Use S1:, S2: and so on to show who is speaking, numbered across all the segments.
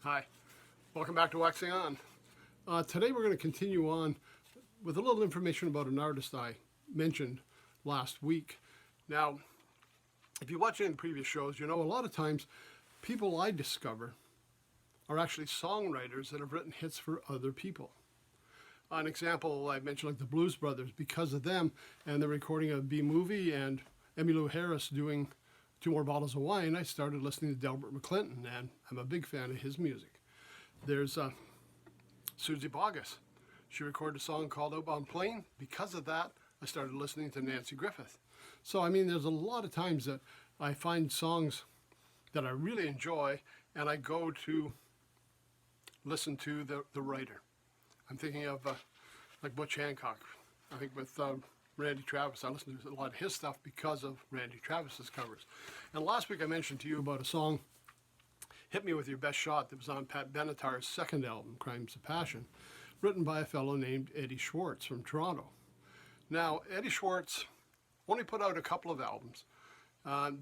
S1: Hi, welcome back to Waxing On. Today we're going to continue on with a little information about an artist I mentioned last week. Now, if you watch any of the previous shows, you know a lot of times people I discover are actually songwriters that have written hits for other people. An example I mentioned, like the Blues Brothers, because of them and the recording of B-Movie and Emmylou Harris doing Two More Bottles of Wine, I started listening to Delbert McClinton, and I'm a big fan of his music. There's Susie Boggess. She recorded a song called Outbound Plain. Because of that, I started listening to Nancy Griffith. So, I mean, there's a lot of times that I find songs that I really enjoy, and I go to listen to the writer. I'm thinking of like Butch Hancock. I think with Randy Travis, I listen to a lot of his stuff because of Randy Travis's covers. And last week I mentioned to you about a song, Hit Me With Your Best Shot, that was on Pat Benatar's second album, Crimes of Passion, written by a fellow named Eddie Schwartz from Toronto. Now, Eddie Schwartz only put out a couple of albums.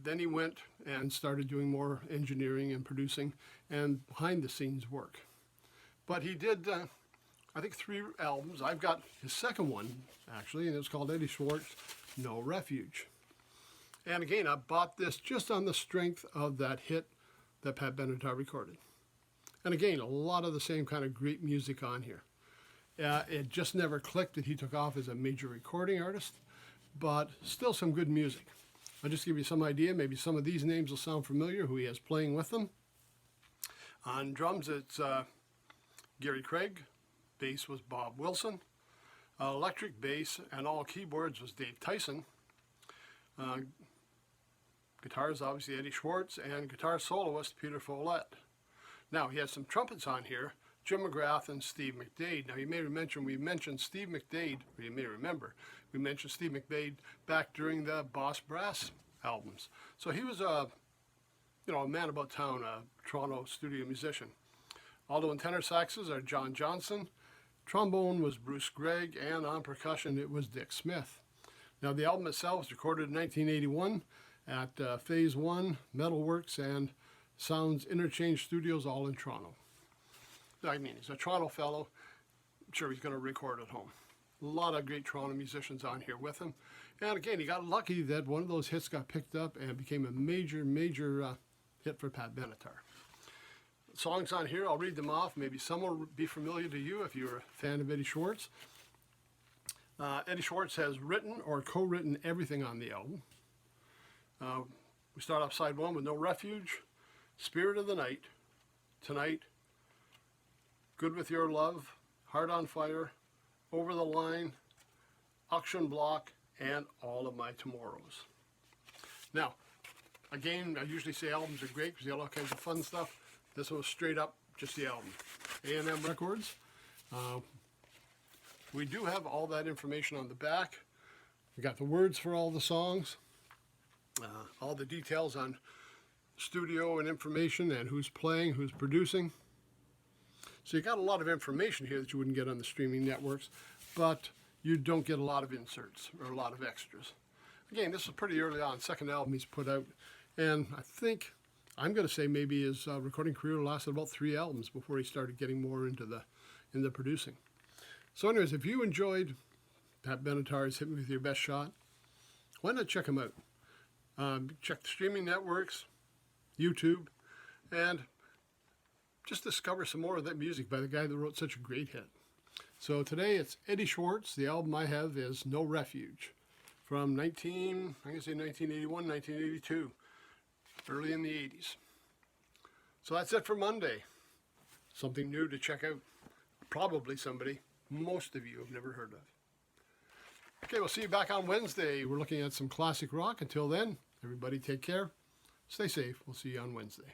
S1: Then he went and started doing more engineering and producing and behind-the-scenes work. But he did, I think, 3 albums. I've got his second one, actually, and it's called Eddie Schwartz, No Refuge. And again, I bought this just on the strength of that hit that Pat Benatar recorded. And again, a lot of the same kind of great music on here. It just never clicked that he took off as a major recording artist, but still some good music. I'll just give you some idea. Maybe some of these names will sound familiar, who he has playing with them. On drums, it's Gary Craig. Bass was Bob Wilson. Electric bass and all keyboards was Dave Tyson. Guitars, obviously Eddie Schwartz, and guitar soloist Peter Follett. Now, he has some trumpets on here, Jim McGrath and Steve McDade. Now, you may mention we mentioned Steve McDade, or you may remember, we mentioned Steve McDade back during the Boss Brass albums. So he was a man about town, a Toronto studio musician. Alto and tenor saxes are John Johnson. Trombone was Bruce Gregg, and on percussion it was Dick Smith. Now, the album itself was recorded in 1981 at Phase 1, Metalworks, and Sounds Interchange Studios, all in Toronto. I mean, he's a Toronto fellow. I'm sure he's going to record at home. A lot of great Toronto musicians on here with him. And again, he got lucky that one of those hits got picked up and became a major hit for Pat Benatar. Songs on here, I'll read them off. Maybe some will be familiar to you if you're a fan of Eddie Schwartz. Eddie Schwartz has written or co-written everything on the album. We start off side 1 with No Refuge, Spirit of the Night, Tonight, Good With Your Love, Heart on Fire, Over the Line, Auction Block, and All of My Tomorrows. Now, again, I usually say albums are great because they have all kinds of fun stuff. This one was straight up just the album. A&M Records. We do have all that information on the back. We got the words for all the songs, all the details on studio and information and who's playing, who's producing. So you got a lot of information here that you wouldn't get on the streaming networks, but you don't get a lot of inserts or a lot of extras. Again, this is pretty early on, second album he's put out, and I think I'm going to say maybe his recording career lasted about 3 albums before he started getting more into the producing. So anyways, if you enjoyed Pat Benatar's Hit Me With Your Best Shot, why not check him out? Check the streaming networks, YouTube, and just discover some more of that music by the guy that wrote such a great hit. So today it's Eddie Schwartz. The album I have is No Refuge from 1981, 1982. Early in the 80s. So that's it for Monday. Something new to check out. Probably somebody most of you have never heard of. Okay, we'll see you back on Wednesday. We're looking at some classic rock. Until then, everybody take care. Stay safe. We'll see you on Wednesday.